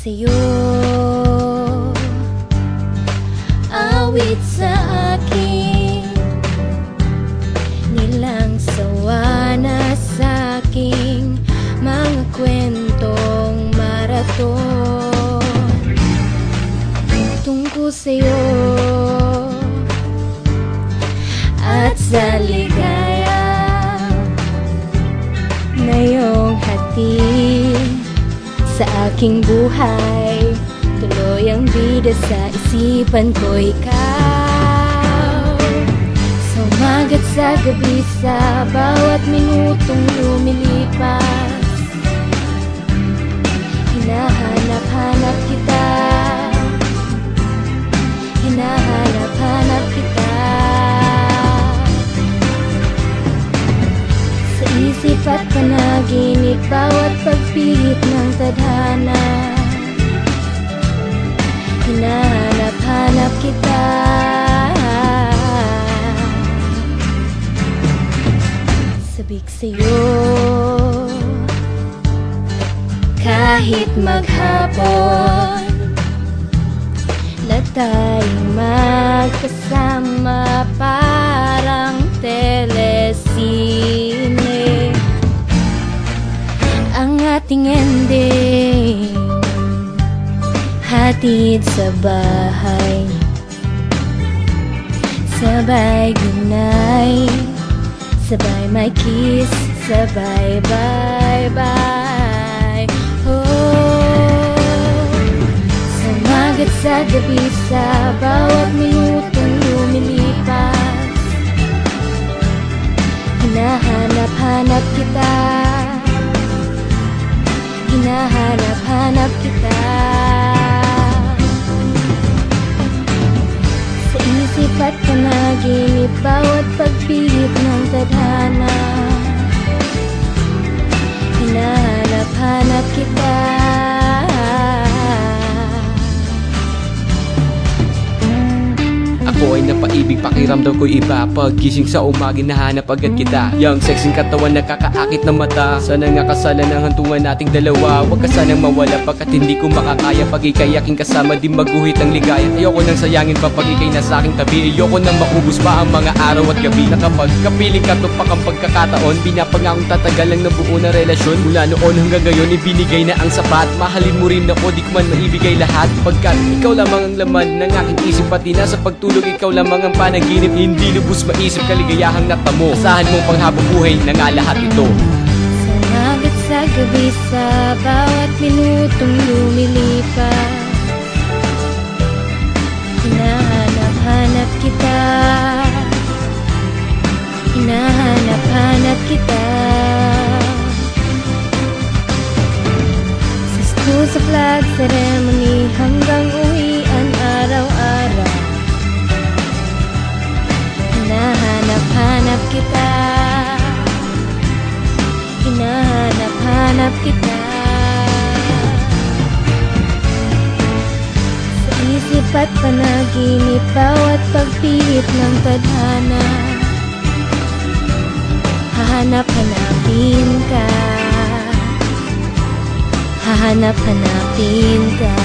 sa'yo, awit sa akin, nilang sawa na sa'king mga kwentong maraton tungkol sa'yo at sa ligaya na iyong hatid sa aking buhay. Tuloy ang bida sa isipan ko, ikaw. Sa umagat sa gabi, sa bawat minutong lumilipas, hinahanap-hanap kita, hinahanap-hanap kita. Sa isip at panaginip, bawat pagpihit ng tadhana, hinahanap-hanap kita. Sabik sa'yo kahit maghapon na tayong magkasama, parang telesine ang ating ending, hatid sa bahay, sabay gunay, sabay may kiss, sabay bye-bye. Oh, sa umagat sa gabi, sa bawat minutong lumilipas, hinahanap-hanap kita, hinahanap-hanap kita. Sa isip at panaginip, bawat pagpihit ng tadhana, hinahanap-hanap kita. Ako ay napaibig, pakiramdam ko'y iba. Paggising sa umagi, nahanap agad kita. Yang sexing katawan, nakakaakit na mata. Sana nga kasalan ng hantungan nating dalawa. Huwag ka sanang mawala, pagkat hindi ko makakaya. Pag ika'y aking kasama, di maguhit ang ligaya. Ayoko nang sayangin pa pag ika'y nasa aking tabi. Ayoko nang maubos pa ang mga araw at gabi. Na kapag kapiling katupak ang pagkakataon, pinapangakong tatagal ang nabuo na relasyon. Mula noon hanggang ngayon, ibinigay na ang sapat. Mahalin mo rin ako, di ko man maibigay lahat. Pagkat ikaw lamang ang laman ng aking isip, pati na sa pagtulog, ikaw lamang ang panaginip. Hindi lubos maisip kaligayahang natamo. Asahan mong panghabang buhay na nga lahat ito. Sa umagat sa gabi, sa bawat minutong lumilipas, hinahanap-hanap kita, hinahanap-hanap kita. Sa school, sa flag ceremony, hanggang uwian araw-araw, hinahanap-hanap kita, hinahanap-hanap kita. Sa isip at panaginip, bawat pagpihit ng tadhana, hahanap-hanapin ka, hahanap-hanapin ka.